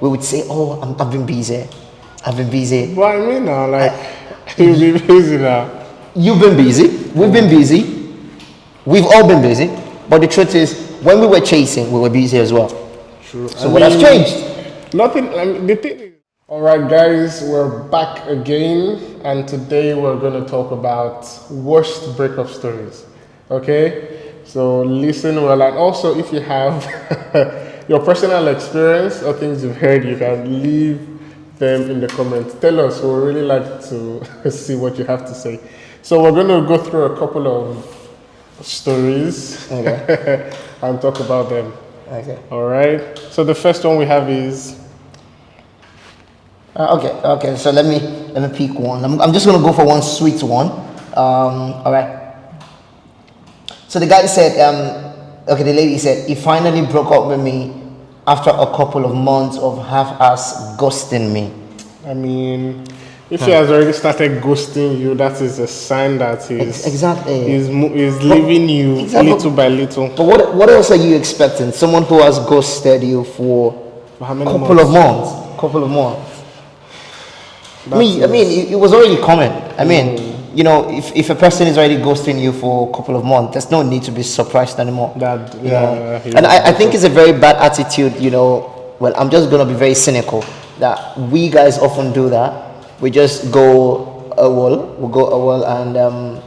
we would say, "Oh, I've been busy. I've been busy." What I mean now, like, you'll be busy now. You've been busy. We've been busy. We've all been busy. But the truth is, when we were chasing, we were busy as well. True. So what has changed? Nothing. I mean, the thing is, all right, guys, we're back again, and today we're going to talk about worst breakup stories. Okay, so listen well, and also if you have your personal experience or things you've heard, you can leave them in the comments. Tell us. We'd really like to see what you have to say. So we're going to go through a couple of stories, Okay. and talk about them. Okay. All right. So the first one we have is. Okay. So let me pick one. I'm just gonna go for one sweet one. All right. So the guy said, the lady said, he finally broke up with me after a couple of months of half-ass ghosting me. I mean, if he has already started ghosting you, that is a sign that he's leaving you little by little. But what else are you expecting? Someone who has ghosted you for how many couple of months. I mean, it was already common. I mean, you know, if a person is already ghosting you for a couple of months, there's no need to be surprised anymore. And I think it's a very bad attitude, you know. Well, I'm just going to be very cynical that we guys often do that. We just go a while, and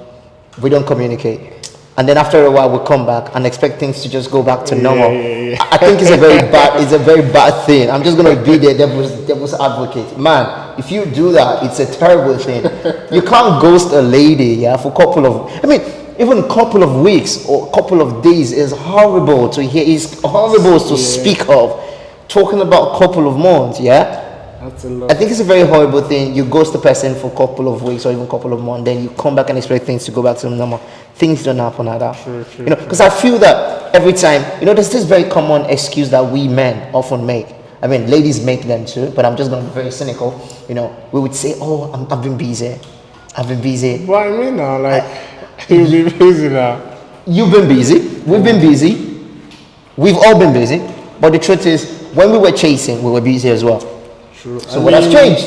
we don't communicate. And then after a while, we come back and expect things to just go back to normal. I think it's a very bad thing. I'm just going to be the devil's advocate. Man, if you do that, it's a terrible thing. You can't ghost a lady, for a couple of, even a couple of weeks or a couple of days is horrible to hear. It's horrible to speak of. Talking about a couple of months, That's a lot. I think it's a very horrible thing. You ghost a person for a couple of weeks or even a couple of months, then you come back and expect things to go back to normal. Things don't happen like that. True, you know, because I feel that every time, you know, there's this very common excuse that we men often make. I mean, ladies make them too, but I'm just going to be very cynical. You know, we would say, "Oh, I've been busy. I've been busy." What I mean now, like, you'll be busy now. You've been busy. We've been busy. We've all been busy. But the truth is, when we were chasing, we were busy as well. True. So what has changed?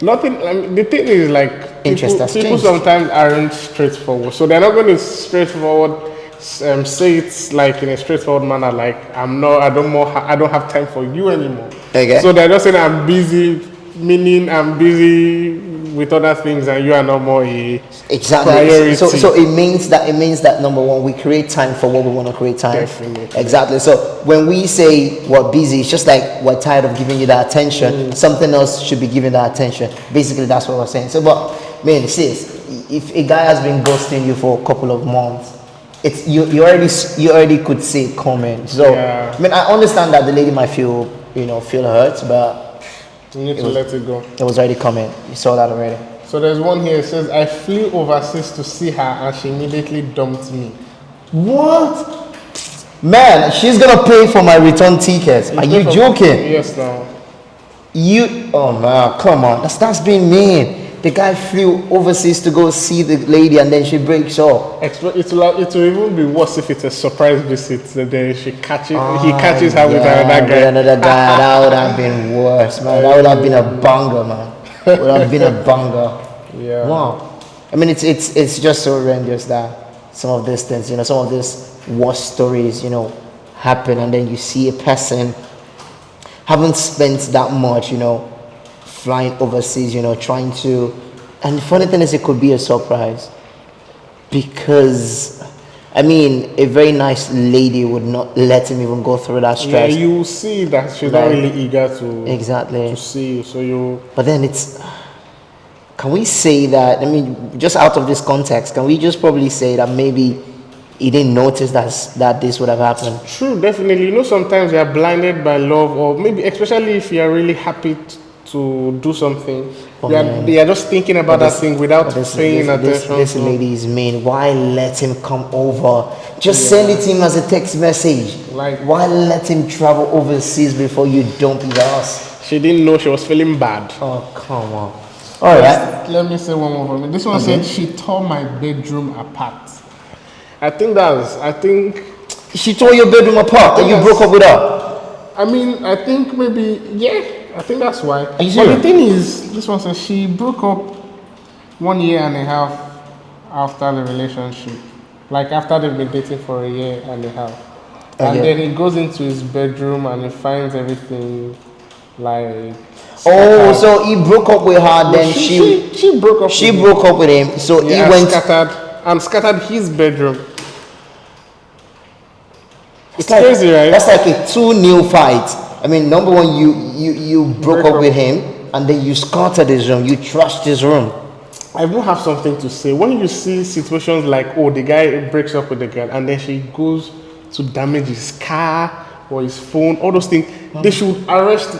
Nothing. The thing is, like, people sometimes aren't straightforward, so they're not going to straightforward say it like in a straightforward manner. Like, I don't have time for you anymore. Okay. So they're just saying I'm busy, meaning I'm busy with other things, and you are no more a priority. So it means that number one, we create time for what we want to create time. Definitely. Exactly. So when we say we're busy, it's just like we're tired of giving you that attention. Something else should be given that attention. Basically, that's what we're saying. So, but man, sis, if a guy has been ghosting you for a couple of months, it's you already could see it coming. So I mean, I understand that the lady might feel hurt, but you need to let it go. It was already coming. You saw that already. So there's one here. It says, "I flew overseas to see her and she immediately dumped me." What? Man, she's gonna pay for my return tickets. Are you joking? Yes, now. Oh man, come on. That's being mean. The guy flew overseas to go see the lady and then she breaks up. It will even be worse if it's a surprise visit. Then he catches her with another guy. Another guy. That would have been worse, man. That would have been a banger, man. Would have been a banger. Yeah. Wow. I mean, it's just so horrendous that some of these things, some of these worst stories, happen, and then you see a person haven't spent that much, flying overseas, trying to, and the funny thing is it could be a surprise, because I mean, a very nice lady would not let him even go through that stress. Yeah, you see that she's not really eager to see you, so you. But then can we say that, I mean, just out of this context, can we just probably say that maybe he didn't notice that this would have happened? True, definitely. Sometimes you are blinded by love, or maybe especially if you are really happy to do something, you are just thinking about that thing without paying attention. This lady is mean. Why let him come over? Just send it to him as a text message. Like, why let him travel overseas before you dump his ass? She didn't know she was feeling bad. Oh, come on. All right. Let me say one more for me. This one said she tore my bedroom apart. I think she tore your bedroom apart and you broke up with her. I mean, I think maybe, I think that's why. Are you But serious? the thing is, this one says she broke up 1 year and a half after the relationship. Like after they've been dating for a year and a half. And then he goes into his bedroom and he finds everything like Oh, so he broke up with her, then she broke up she broke up with him. So he went scattered his bedroom. It's like, crazy, right? That's like a 2-0 fight. I mean, number one, you broke up with him, and then you scattered his room, you trashed his room. I will have something to say. When you see situations like, oh, the guy breaks up with the girl, and then she goes to damage his car or his phone, all those things, they should arrest.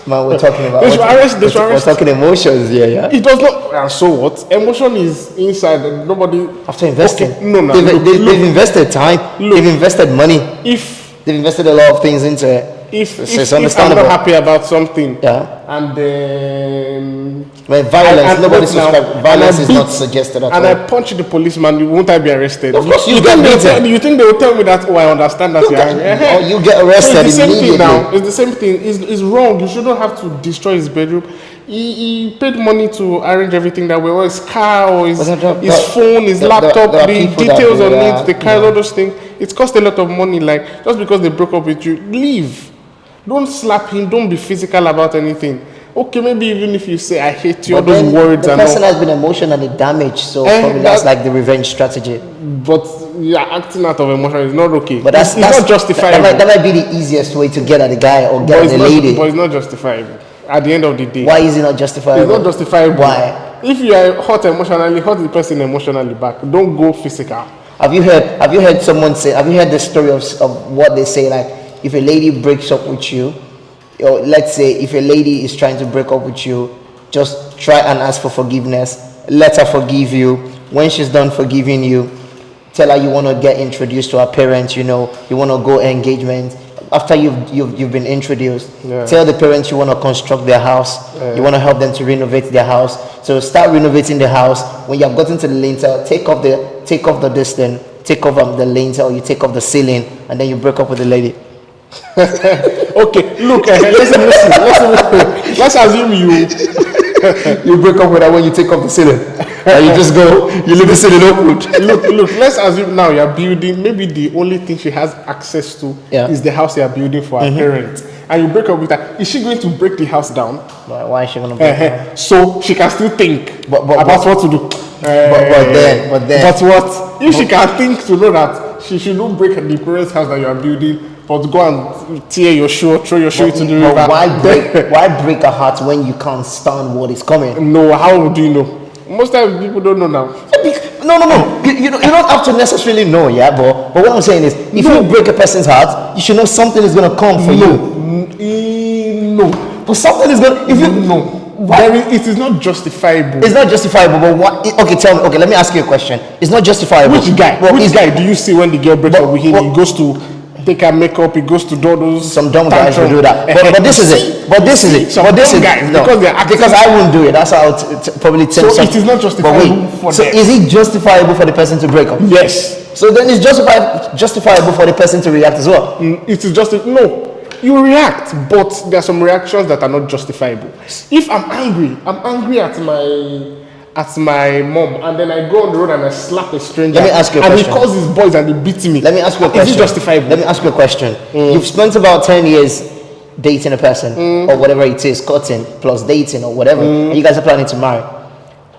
Man, we're talking about. They should arrest. We're talking emotions, yeah. It does not. And so what? Emotion is inside. And nobody. After investing, Okay, no. They've invested time. They've invested money. If they've invested a lot of things into it. If it's I'm understandable. not happy about something, yeah, and then when violence, nobody subscribes. Violence is not suggested at all. And I punch the policeman, won't I be arrested? Of course, you think they will tell me that? Oh, I understand that you're angry. Or you get arrested so it's the same immediately. thing now. It's the same thing. It's wrong. You shouldn't have to destroy his bedroom. He paid money to arrange everything that way, or his car, or his phone, his laptop, the details on it, the cars, all those things. It costs a lot of money. Like, just because they broke up with you, leave. Don't slap him. Don't be physical about anything. Okay, maybe even if you say I hate you, all those words. The person has been emotionally damaged, so probably that's like the revenge strategy. But yeah, acting out of emotion is not okay. But that's not justifiable. That might be the easiest way to get at the guy or get at the lady. But it's not justifiable. At the end of the day, why is it not justifiable? It's not justifiable. Why? If you are hurt emotionally, hurt the person emotionally back. Don't go physical. Have you heard someone say? Have you heard the story of what they say? Like, if a lady breaks up with you, or let's say if a lady is trying to break up with you, just try and ask for forgiveness. Let her forgive you. When she's done forgiving you, tell her you want to get introduced to her parents. You want to go engagement. After you've been introduced, tell the parents you want to construct their house. You want to help them to renovate their house. So start renovating the house. When you have gotten to the lintel, take off the distance, take off the lintel, or you take off the ceiling, and then you break up with the lady. Okay, look, listen. Let's assume you break up with her when you take off the ceiling. And you just go, you leave the ceiling open. Look, let's assume now you're building, maybe the only thing she has access to is the house you're building for her parents. And you break up with her. Is she going to break the house down? Why is she going to break it down? So she can still think about what to do. But what? If she can think to know that she should not break the parents' house that you are building, but go and tear your shoe, throw your shoe into the river. Why break a heart when you can't stand what is coming? No, how do you know? Most times people don't know now. No. You don't have to necessarily know, yeah. But what I'm saying is, if you break a person's heart, you should know something is gonna come for you. No. But something is gonna. If you it is not justifiable. It's not justifiable. But what? Okay, tell me. Okay, let me ask you a question. It's not justifiable. Which guy? Which guy do you see when the girl breaks up with him? He goes to take her makeup. He goes to do those. Some dumb guys will do that. But this is it. Because I won't do it. That's how I'll probably tell. So it is not justifiable for them. So is it justifiable for the person to break up? Yes. So then it's justifiable for the person to react as well. It is no. You react, but there are some reactions that are not justifiable. If I'm angry at my mom, and then I go on the road and I slap a stranger. Let me ask you a question. And he calls his boys and he beats me. Let me ask you a question. Is it justifiable? Let me ask you a question. You've spent about 10 years dating a person, or whatever it is, courting plus dating or whatever, and you guys are planning to marry.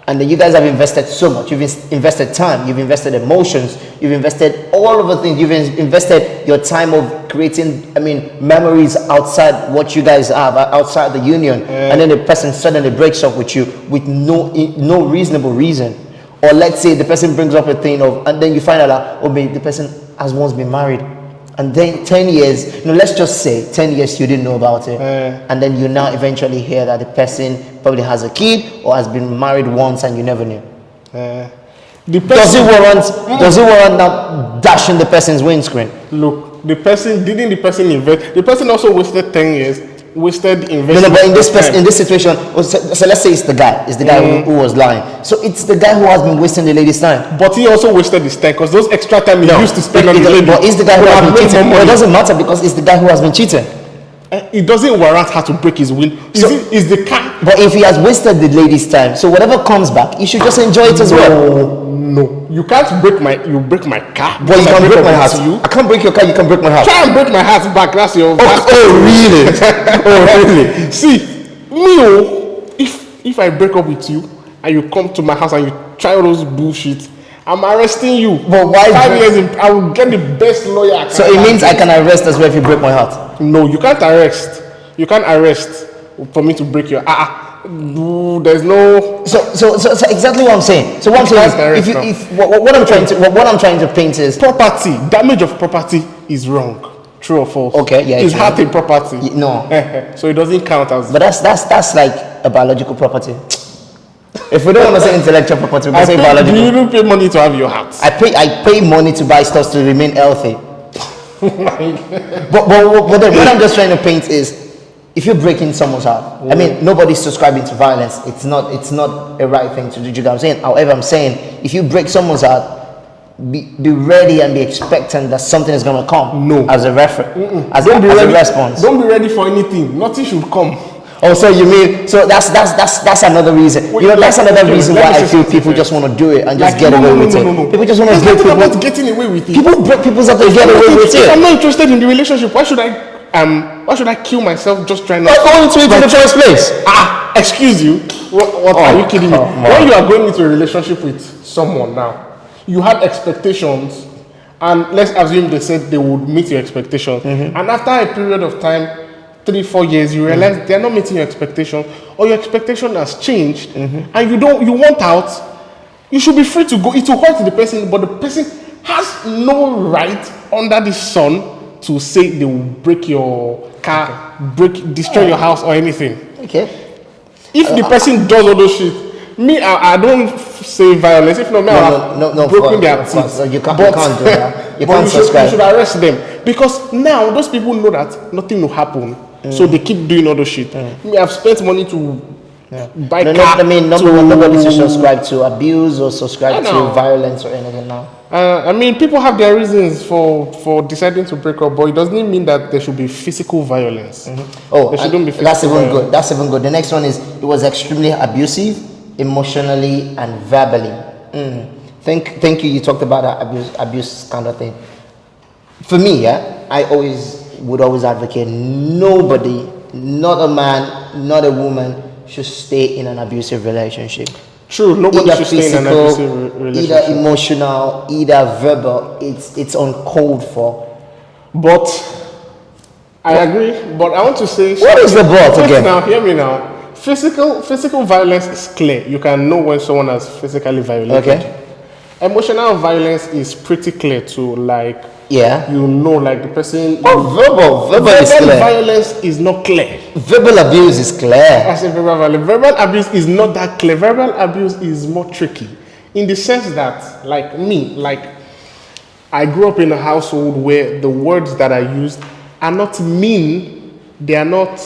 And then you guys have invested so much. You've invested time, you've invested emotions, you've invested all of the things. You've invested your time of creating, memories outside what you guys have, outside the union. And then the person suddenly breaks up with you with no reasonable reason. Or let's say the person brings up a thing and then you find out that, the person has once been married. And then 10 years, let's just say 10 years you didn't know about it. And then you now eventually hear that the person probably has a kid or has been married once and you never knew. Does it warrant now dashing the person's windscreen? Look, didn't the person invest? The person also wasted 10 years. Wasted investment. But in this situation, so let's say it's the guy who was lying. So it's the guy who has been wasting the lady's time. But he also wasted his time because those extra time he used to spend on the lady. But it's the guy who has been cheating. Well, it doesn't matter because it's the guy who has been cheating. It doesn't warrant her to break his will. Is the car? But if he has wasted the lady's time, so whatever comes back, you should just enjoy it as well. No, you can't break my. You break my car. But you can break my heart. I can't break your car. You can break my heart. Try and break my heart back. That's your. Oh really? Oh really? See, me, if I break up with you and you come to my house and you try all those bullshit, I'm arresting you. But why? 5 years. I will get the best lawyer I can. So it means I can arrest as well if you break my heart. No, you can't arrest. You can't arrest for me to break your. There's no. So exactly what I'm saying. So what I'm saying is, what I'm trying to paint is property damage of property is wrong. True or false? Okay, yeah. It's hurting property. No. So it doesn't count as. But that's like a biological property. If we don't want to say intellectual property, we can say biological. You don't pay money to have your heart. I pay money to buy stuff to remain healthy. but what I'm just trying to paint is, if you're breaking someone's heart, I mean, nobody's subscribing to violence. It's not a right thing to do. You know what I'm saying? However, I'm saying, if you break someone's heart, be ready and be expectant that something is going to come. No. As a as a response. Don't be ready for anything. Nothing should come. Oh, so you mean, so that's another reason. Wait, you know, that's another reason why I feel people something. just want to do it and just get away with it. No. People just want to break people. About getting away with it. People break people's heart to get away with it. If I'm not interested in the relationship, why should I kill myself just trying not to go into it in the first place? Excuse you. What are you kidding me? When you are going into a relationship with someone now, you have expectations, and let's assume they said they would meet your expectations, and after a period of time, 3-4 years, you realize they're not meeting your expectation, or your expectation has changed, and you want out. You should be free to go. It will hurt the person, but the person has no right under the sun to say they will break your car, destroy your house or anything. Okay. If the person does all those shit, I don't say violence. If not, no, broken their teeth. You can't do that. You can't subscribe. You should arrest them, because now those people know that nothing will happen. So they keep doing all those shit. I've spent money to buy car. Nobody should subscribe to abuse or subscribe to violence or anything now. People have their reasons for deciding to break up, but it doesn't mean that there should be physical violence. Oh, there shouldn't be that's even violence. Good. That's even good. The next one is, it was extremely abusive, emotionally and verbally. Thank you. You talked about that abuse kind of thing. For me, I would always advocate nobody, not a man, not a woman, should stay in an abusive relationship. True, nobody should stay in an abusive relationship. Either emotional, either verbal. It's uncalled for. But I agree. But I want to say, what is the but again? Now, hear me now. Physical violence is clear. You can know when someone has physically violated. Okay. Emotional violence is pretty clear too. Like, you know, like the person. Verbal is clear. Violence is not clear. Verbal abuse is clear. I say verbal abuse is not that clear. Verbal abuse is more tricky, in the sense that, like me, I grew up in a household where the words that I used are not mean. They are not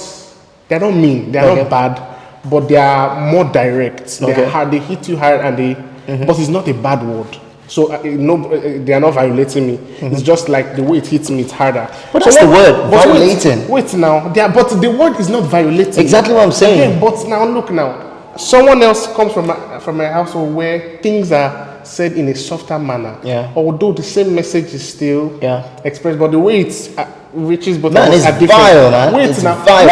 mean. They are not bad, but they are more direct. They are hard. They hit you hard, and but it's not a bad word. So they are not violating me. It's just like the way it hits me, it's harder. But that's the word, violating. Wait now, but the word is not violating. Exactly what I'm saying. Again, but now look now, someone else comes from a household where things are said in a softer manner. Although the same message is still expressed, but the way it reaches both of us are different. Vile, man. Wait it's now, vile.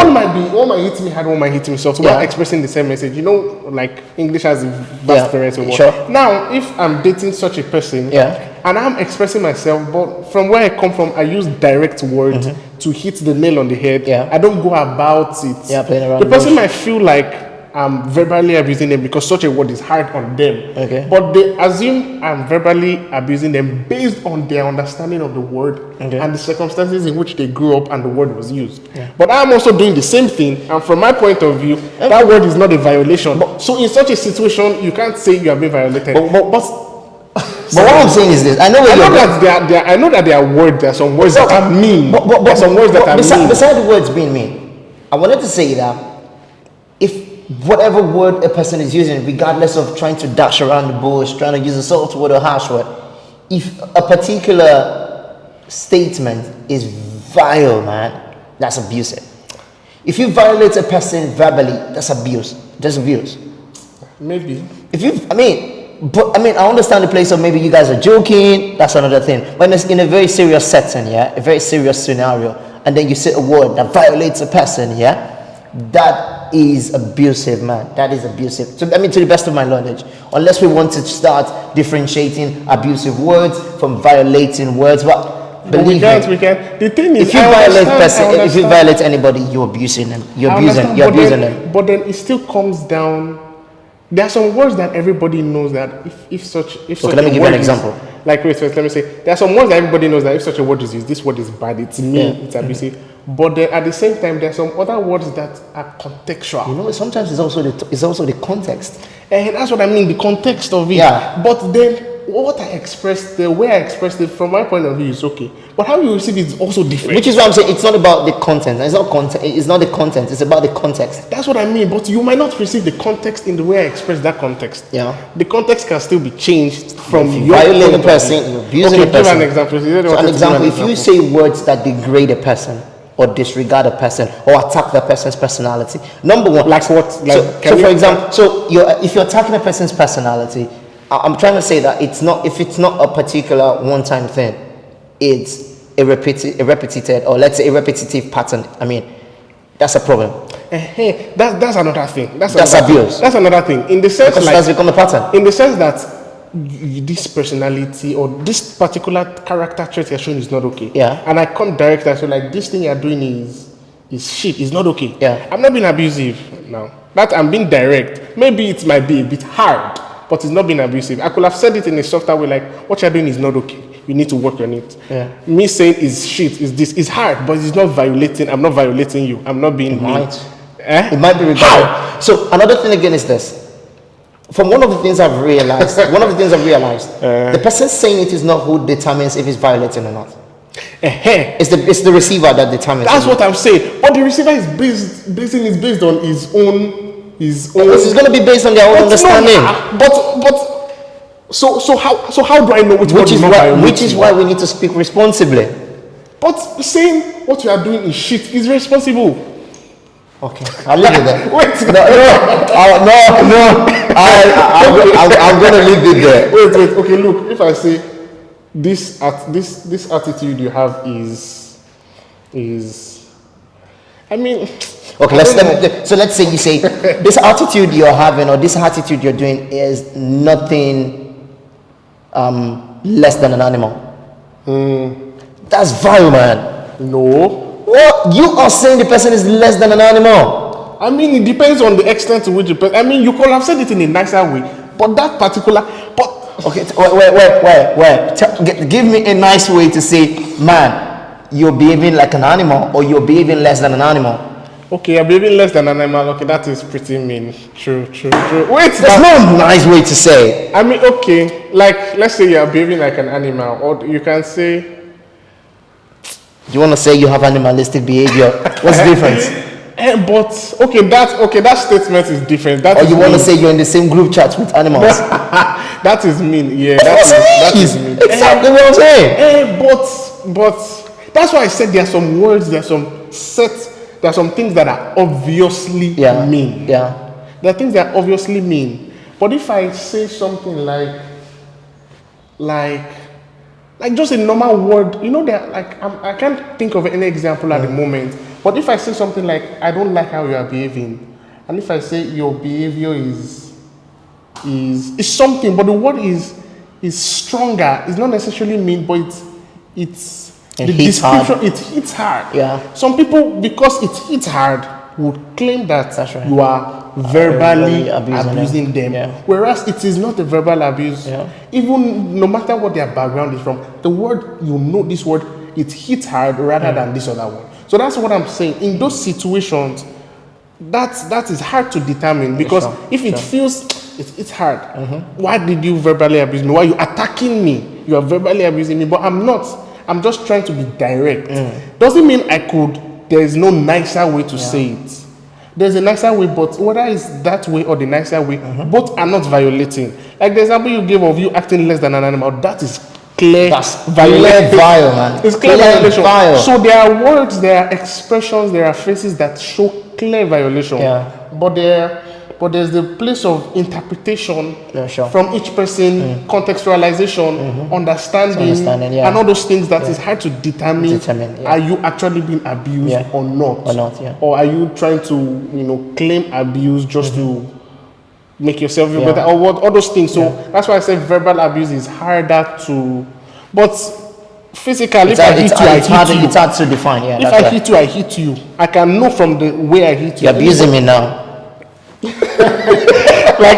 one might hit me hard, one might hit me soft. So we're expressing the same message. You know, like English has a vast variety of words. Sure. Now, if I'm dating such a person, and I'm expressing myself, but from where I come from, I use direct words to hit the nail on the head. I don't go about it. Playing around. The person might feel like I'm verbally abusing them because such a word is hard on them. But they assume I'm verbally abusing them based on their understanding of the word and the circumstances in which they grew up and the word was used. But I'm also doing the same thing, and from my point of view, that word is not a violation. So in such a situation, you can't say you have been violated. But what I'm saying is this: I know that there are words. There are some words that are mean. But there are some words that are mean. Besides the words being mean, I wanted to say that if whatever word a person is using, regardless of trying to dash around the bush, trying to use a soft word or harsh word, if a particular statement is vile, man, that's abusive. If you violate a person verbally, that's abuse. That's abuse. Maybe. If you, I understand the place of maybe you guys are joking. That's another thing. When it's in a very serious setting, yeah, a very serious scenario, and then you say a word that violates a person, yeah, that is abusive, man. That is abusive. So, to the best of my knowledge, unless we want to start differentiating abusive words from violating words, but believe me, we can't. The thing is, if you violate anybody, you're abusing them. You're abusing them. But then it still comes down. There are some words that everybody knows that if such let me give you an example. Wait, let me say, there are some words that everybody knows that if such a word is used, this word is bad, it's mean, it's abusive. But then at the same time, there are some other words that are contextual. Sometimes it's also the context. And that's what I mean, the context of it. Yeah. But then the way I expressed it from my point of view is okay. But how you receive it is also different. Which is why I'm saying it's not about the content. It's not the content. It's about the context. That's what I mean. But you might not receive the context in the way I express that context. Yeah. The context can still be changed from if you violate a person, you're abusing a person. Give an example. If you say words that degrade a person, or disregard a person, or attack the person's personality. Number one, like what? For example, if you're attacking a person's personality, I'm trying to say that if it's not a particular one-time thing, it's a repetitive, or let's say a repetitive pattern. That's a problem. That's another thing. That's abuse. That's another thing. In the sense, because that's become a pattern. In the sense that this personality or this particular character trait you're showing is not okay. Yeah. And I come direct and say, like, this thing you're doing is shit. It's not okay. Yeah. I'm not being abusive now. That I'm being direct. Maybe it might be a bit hard, but it's not being abusive. I could have said it in a softer way, like, what you're doing is not okay. You need to work on it. Yeah. Me saying is shit, is this, is hard, but it's not violating. I'm not violating you. I'm not being mean. It might be regarded. So another thing again is this. From one of the things I've realized, the person saying it is not who determines if it's violating or not. It's the receiver that determines. That's what I'm saying. But the receiver is based on his own. It's going to be based on their own understanding. So how do I know which is why we need to speak responsibly. But saying what you are doing is shit is responsible. Okay, I'll leave it there. Wait, I'm going to leave it there. Wait. Okay, look. If I say this attitude you have is, okay. Let's say you say this attitude you're having or this attitude you're doing is nothing less than an animal. That's vile, man. No. What? You are saying the person is less than an animal. It depends on the extent to which the person. You could have said it in a nicer way, but that particular. Okay, wait. Give me a nice way to say, man, you're behaving like an animal, or you're behaving less than an animal. Okay, you're behaving less than an animal. Okay, that is pretty mean. True. Wait, there's no nice way to say. Okay, like let's say you're behaving like an animal, or you can say. You want to say you have animalistic behavior? What's the difference? That statement is different. Or you want to say you're in the same group chat with animals? That is mean. Yeah, that is mean. Exactly what I'm saying. But that's why I said there are some words, there are some things that are obviously mean. Yeah. There are things that are obviously mean. But if I say something like just a normal word, I can't think of any example at the moment. But if I say something like, I don't like how you are behaving, and if I say your behavior is something, but the word is stronger, it's not necessarily mean, but it's the description, it hits hard. Yeah. Some people, because it hits hard, would claim that you are verbally abusing them. Yeah. Whereas it is not a verbal abuse. Yeah. Even no matter what their background is from, the word, this word, it hits hard rather than this other one. So that's what I'm saying. In those situations, that is hard to determine, because if it feels it's hard. Why did you verbally abuse me? Why are you attacking me? You are verbally abusing me, but I'm not. I'm just trying to be direct. Doesn't mean there is no nicer way to say it. There's a nicer way, but whether it's that way or the nicer way, both are not violating. Like the example you gave of you acting less than an animal, that is clear violation. Vile, man. It's clear violation. Vile. So there are words, there are expressions, there are phrases that show clear violation. Yeah. But there's the place of interpretation sure. from each person, contextualization, understanding, and all those things that is hard to determine. Are you actually being abused or not? Or are you trying to, claim abuse just to make yourself feel better, or what? All those things. So that's why I say verbal abuse is harder to, but physically, if I hit you, I hit you. It's hard to define. Yeah. If I hit you, I hit you. I can know from the way I hit you. You're abusing me now. Like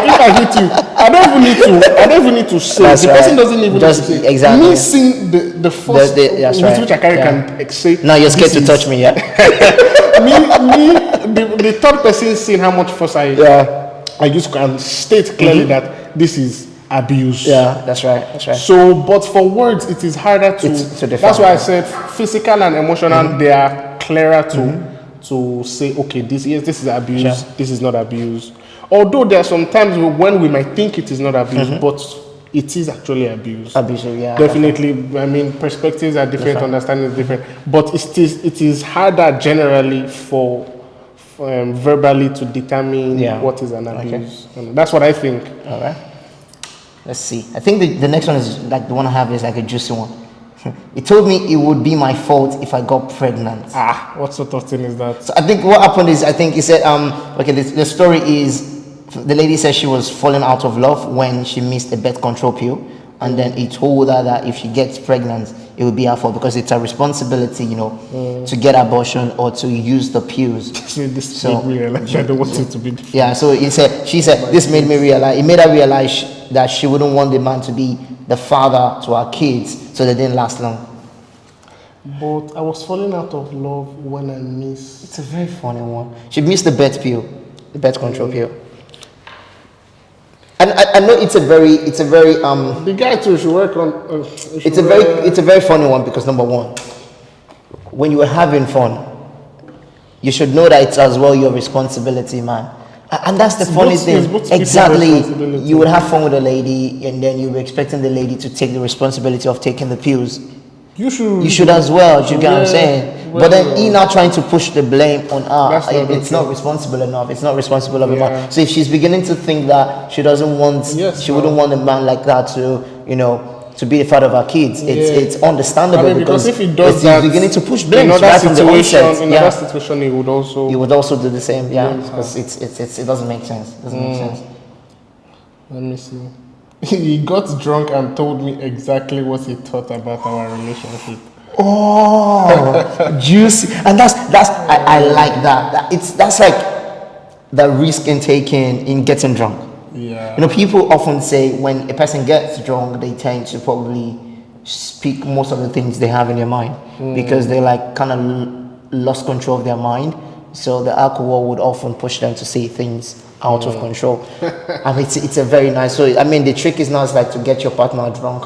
if I hit you, I don't even need to say. That's the person doesn't even just need to say. exactly. Me seeing the force with which I carry can say. Now you're scared to touch me, yeah. The third person seeing how much force I use can state clearly that this is abuse. Yeah, that's right. So, but for words, it is harder to define. That's why I said physical and emotional. They are clearer to say, okay, this is abuse. This is not abuse. Although there are some times when we might think it is not abuse, but it is actually abuse. Abusive, yeah. Definitely. I mean, perspectives are different, understanding is different, but it is harder generally for verbally to determine what is an abuse. And that's what I think. All right. Let's see. I think the next one is like the one I have is like a juicy one. He told me it would be my fault if I got pregnant. What sort of thing is that? So I think what happened is, I think he said, the story is, the lady said she was falling out of love when she missed a birth control pill, and then he told her that if she gets pregnant, it would be her fault because it's a responsibility, to get abortion or to use the pills. This made me realize I don't want it to be different. Yeah, so she said, this made me realize, it made her realize that she wouldn't want the man to be the father to her kids, so they didn't last long. But I was falling out of love when I missed. It's a very funny one. She missed the birth control pill. And I know it's a very the guy too should work on. It's a very funny one because number one, when you are having fun, you should know that it's as well your responsibility, man. And that's the funny thing. Exactly. You would have fun with a lady, and then you were expecting the lady to take the responsibility of taking the pills. You should as well. You get what I'm saying? But then he now trying to push the blame on her. It's not responsible enough. It's not responsible of a man. So if she's beginning to think that she doesn't want, she wouldn't want a man like that to be the father of her kids. It's understandable because if he does that, he's beginning to push blame. In another situation, he would also do the same. Because it doesn't make sense. Let me see. He got drunk and told me exactly what he thought about our relationship. Oh, juicy. And that's I like that. That's like the risk in taking in getting drunk. Yeah. People often say when a person gets drunk, they tend to probably speak most of the things they have in their mind because they like kind of lost control of their mind. So the alcohol would often push them to say things out of control. And it's a very nice. So I mean, the trick is now like to get your partner drunk.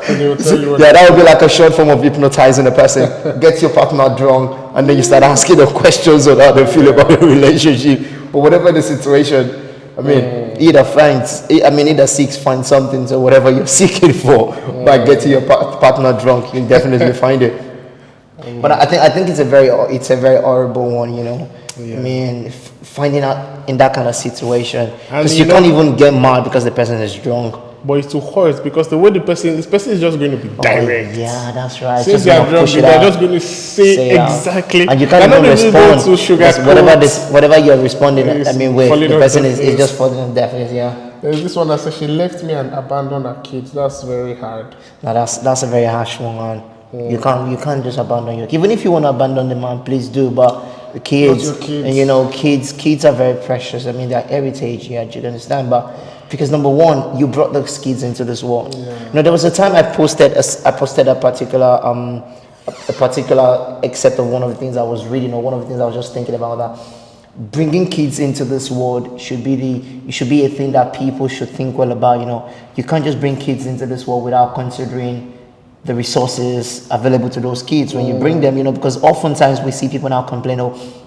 That would be like a short form of hypnotizing a person. Get your partner drunk, and then you start asking them questions on how they feel about the relationship. But whatever the situation, I mean, either seeks find something, so whatever you're seeking for by getting your partner drunk, you definitely find it. But I think it's a very horrible one, I mean, finding out in that kind of situation, because you can't even get mad because the person is drunk. But it's too hurt because the way this person is just going to be direct. Yeah, that's right. Since they are drunk, they're just going to say exactly. And you can't even respond. Whatever you're responding, the person is just falling in deaf. There's this one that says she left me and abandoned her kids. That's very hard. Now that's a very harsh one, man. You can't just abandon your kids. Even if you want to abandon the man, please do. But the kids, and kids are very precious. I mean, they're heritage. Yeah, you understand? But because number one, you brought those kids into this world. There was a time I posted a particular excerpt of one of the things I was reading or one of the things I was just thinking about, that bringing kids into this world should be a thing that people should think well about. You can't just bring kids into this world without considering the resources available to those kids when you bring them, because oftentimes we see people now complain,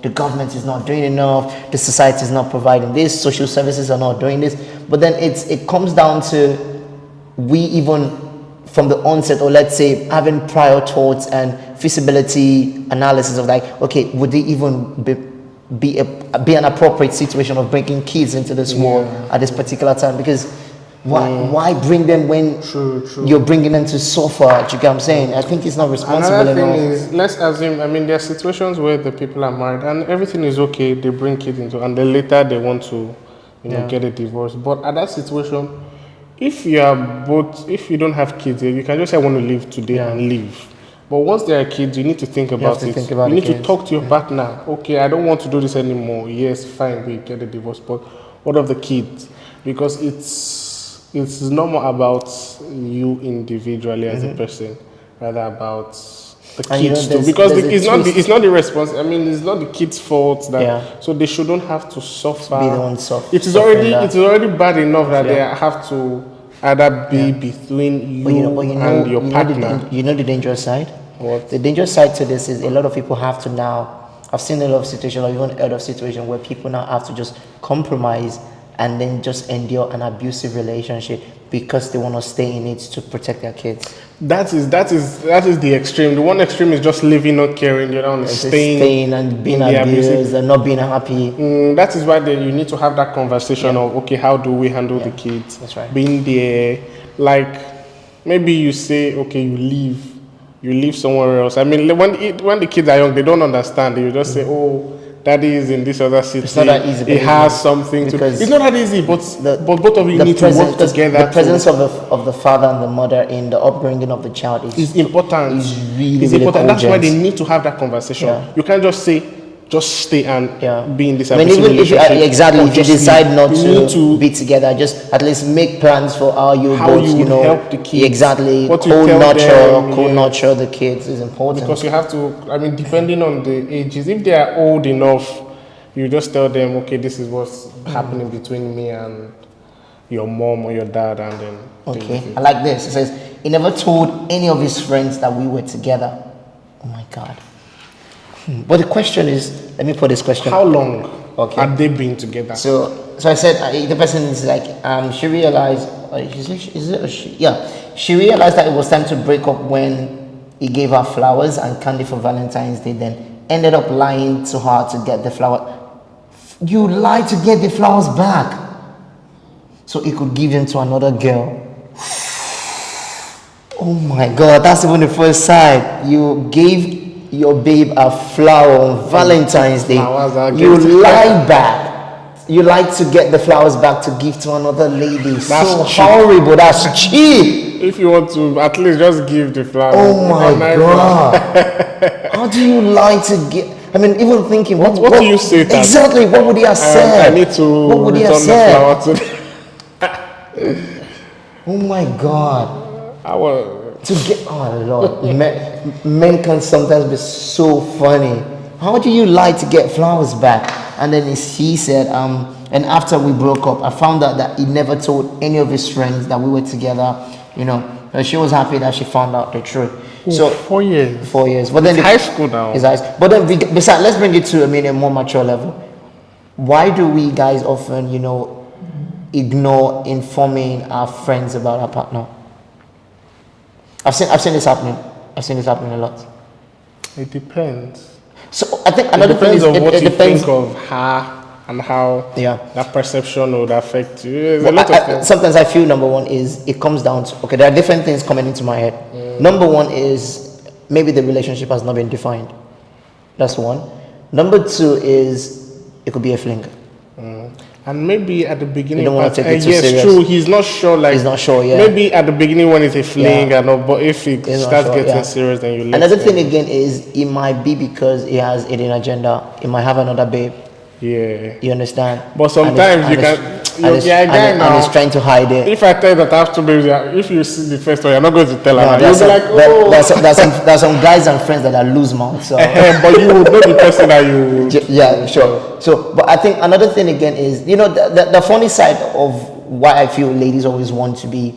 the government is not doing enough, the society is not providing this, social services are not doing this. But then it comes down to we even from the onset, or let's say having prior thoughts and feasibility analysis of like, okay, would they even be an appropriate situation of bringing kids into this world at this particular time? Because why bring them when you're bringing them to suffer? Do you get what I'm saying? I think it's not responsible enough. Another thing is, let's assume, I mean, there are situations where the people are married and everything is okay, they bring kids into, and then later they want to, get a divorce. But at that situation, if you don't have kids, you can just say, I want to leave today and leave. But once there are kids, you need to think about it. You need to talk to your partner. Okay, I don't want to do this anymore. Yes, fine, we get a divorce. But what of the kids? Because it's not more about you individually as a person, rather about the kids too. Because it's not the response. I mean, it's not the kids' fault that. So they shouldn't have to suffer. Be the one suffer. It is already bad enough that they have to either be between you and your partner. You know the dangerous side? What? The dangerous side to this is a lot of people have to now, I've seen a lot of situations, or even heard of situations where people now have to just compromise and then just endure an abusive relationship because they want to stay in it to protect their kids. That is the extreme. The one extreme is just living, not caring. The other one is staying and being abused and not being happy. That is why you need to have that conversation of, okay, how do we handle the kids? That's right. Being there, like maybe you say, okay, you leave somewhere else. I mean, when the kids are young, they don't understand. You just say, oh, daddy is in this other city. It's not that easy. It has something to. It's not that easy, but both of you need to work together. The presence of the father and the mother in the upbringing of the child is important. Is really important. Cogent. That's why they need to have that conversation. Yeah. You can't just say, just stay and be in this. I mean, even if you decide not to be together, just at least make plans for how you help the kids. Exactly. Co-nurture the kids is important. Because you have to, I mean, depending on the ages, if they are old enough, you just tell them, okay, this is what's happening between me and your mom or your dad, and then. Okay, I like this. It says, he never told any of his friends that we were together. Oh my God. But the question is, let me put this question. How long have they been together? So I said, the person is like, she realized, she realized that it was time to break up when he gave her flowers and candy for Valentine's Day, then ended up lying to her to get the flower. You lied to get the flowers back so he could give them to another girl. Oh my God, that's even the first side. You gave your babe a flower on Valentine's Day. You lied back. You lied to get the flowers back to give to another lady. That's so horrible. That's cheap. If you want to, at least just give the flowers. Oh my God. How do you lie to get? I mean, even thinking, what do you say? Exactly. What would he have said? I need to what would he have said? The flower oh my God. To get, oh Lord, men can sometimes be so funny. How do you lie to get flowers back? And then he said, and after we broke up, I found out that he never told any of his friends that we were together. She was happy that she found out the truth. So 4 years. 4 years. But then high school now. It's high school. But then besides, let's bring it to a more mature level. Why do we guys often, ignore informing our friends about our partner? I've seen this happening. I've seen this happening a lot. It depends. So I think another thing is it depends of her and how that perception would affect you. There's a lot of things. Sometimes I feel number one is it comes down to there are different things coming into my head. Number one is maybe the relationship has not been defined. That's one. Number two is it could be a fling. And maybe at the beginning, you don't want to take it too serious. True. He's not sure. He's not sure. Yeah. Maybe at the beginning when it's a fling, but if it starts getting serious, then you. Another thing again is it might be because he has a hidden agenda. He might have another babe. Yeah. You understand? But sometimes you can. And he's trying to hide it. If I tell you that I have two babies, if you see the first one, you're not going to tell her. You'll be like, oh. There's some guys and friends that are loose mouth. So. But you would know the person that you. Yeah, sure. So, but I think another thing again is, the funny side of why I feel ladies always want to be,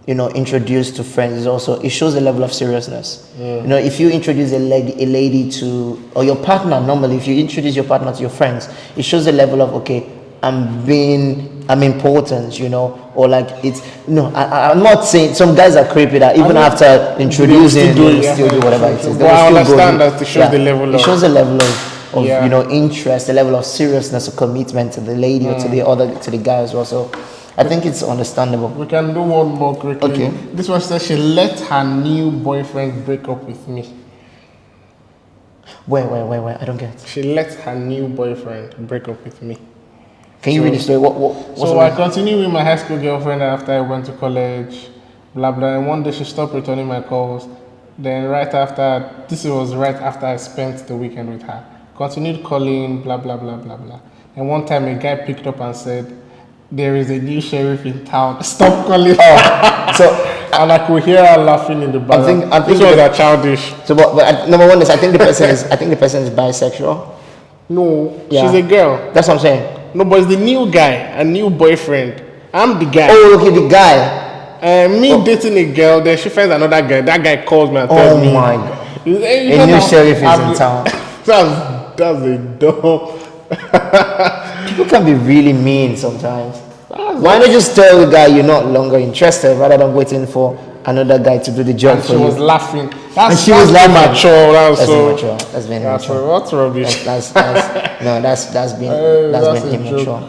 introduced to friends is also it shows a level of seriousness. If you introduce a lady to, or your partner, normally if you introduce your partner to your friends, it shows a level of, okay, I'm important, you know, or like it's no. I'm not saying some guys are creepy that even after introducing, they will still do whatever it is. But I understand that it shows the level. It shows the level of you know, interest, the level of seriousness or commitment to the lady or to the guy as well. So I think it's understandable. We can do one more quickly. Okay. This one says she let her new boyfriend break up with me. Wait, I don't get it. She let her new boyfriend break up with me. Can you read the story? So I continued with my high school girlfriend after I went to college, blah blah. And one day she stopped returning my calls. Then this was right after I spent the weekend with her. Continued calling, blah blah blah blah blah. And one time a guy picked up and said, "There is a new sheriff in town. Stop calling." And I could hear her laughing in the background. I think this was a childish. So, but number one is I think the person is bisexual. No, she's a girl. That's what I'm saying. No, but it's the new guy, a new boyfriend. I'm the guy. Oh, okay, the guy. Dating a girl, then she finds another guy. That guy calls me and tells me. Oh my God. A new sheriff is in town. That's a dumb. People can be really mean sometimes. Why not just tell the guy you're not longer interested rather than waiting for another guy to do the job for you? She was laughing. She was laughing. Mature. That's immature. That's very immature. What's rubbish? That's being immature.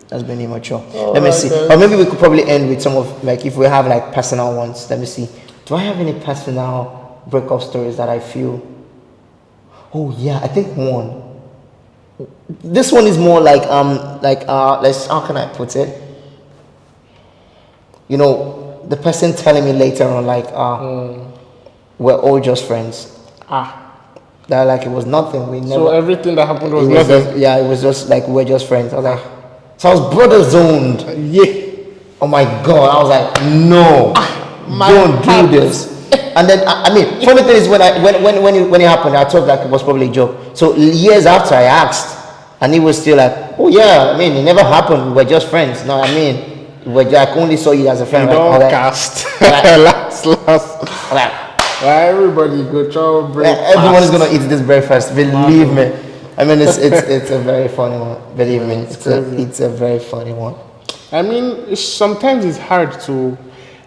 That's been immature. Let me see. Or maybe we could probably end with some of, like, if we have like personal ones. Let me see. Do I have any personal breakup stories that I feel? Oh yeah, I think one. This one is more like how can I put it? You know, the person telling me later on like we're all just friends. That like it was nothing. We never. So everything that happened was nothing. It was just like we're just friends. I was like, so I was brother zoned. Yeah. Oh my God! I was like, no, don't do this. And then I mean, funny thing is when it happened, I thought like it was probably a joke. So years after, I asked, and he was still like, oh yeah, I mean, it never happened. We're just friends. No, I mean, I only saw you as a friend. You don't cast. Last. Everybody go try breakfast. Everyone is gonna eat this breakfast. Believe me. I mean, it's a very funny one. Believe me, it's a very funny one. I mean, sometimes it's hard to,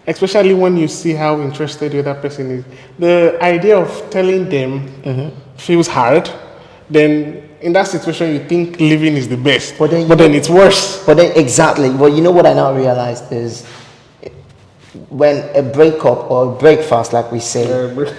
especially when you see how interested the other person is. The idea of telling them feels hard. Then in that situation, you think living is the best, but then it's worse. But then exactly. Well, you know what I now realized is when a breakup or a breakfast, like we say,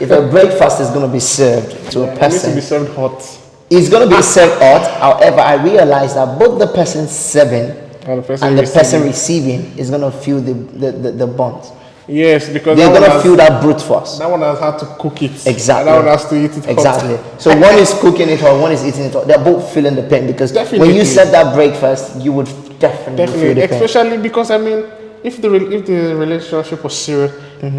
if a breakfast is going to be served to a person, it needs to be served hot. It's going to be served hot. However, I realized that both the person serving and the person receiving is going to feel the bond. Yes, because they're going to feel that brute force. That one has had to cook it. Exactly. That one has to eat it hot. Exactly. So one is cooking it or one is eating it hot. They're both feeling the pain because when you serve that breakfast, you would definitely feel the pain. Especially because, I mean, if the relationship was serious,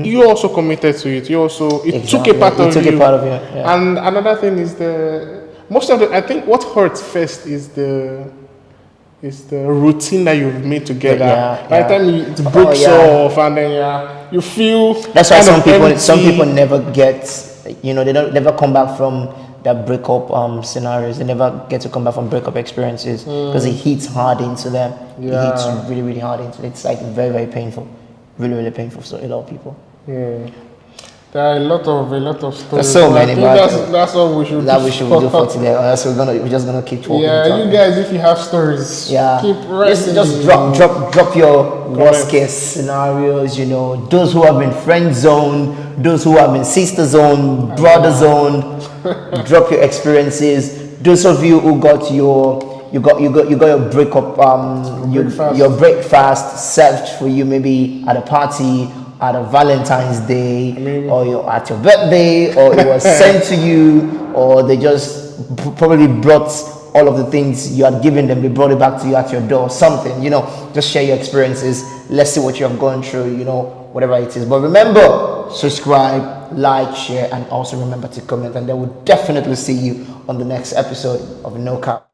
you also committed to it. You also took a part of you. Yeah. And another thing is I think what hurts first is the routine that you've made together. By the time it breaks off, and then you feel. That's why some people never get. You know, they never come back from that breakup scenarios. They never get to come back from breakup experiences because it hits hard into them. It hits really, really hard into them. It's like very, very painful, really, really painful for a lot of people. There are a lot of stories. There's so many, but that's all we should do for today. Or else we're just gonna keep talking. Yeah, you guys, if you have stories, keep writing. Just drop your worst case scenarios. You know, those who have been friend zoned, those who have been sister zoned, brother zoned. Drop your experiences. Those of you who got your breakup your breakfast served for you maybe at a party, at a Valentine's Day, or at your birthday, or it was sent to you, or they just probably brought all of the things you had given them, they brought it back to you at your door, something, you know, just share your experiences. Let's see what you have gone through, you know, whatever it is. But remember, subscribe, like, share, and also remember to comment, and then we'll definitely see you on the next episode of No Cap.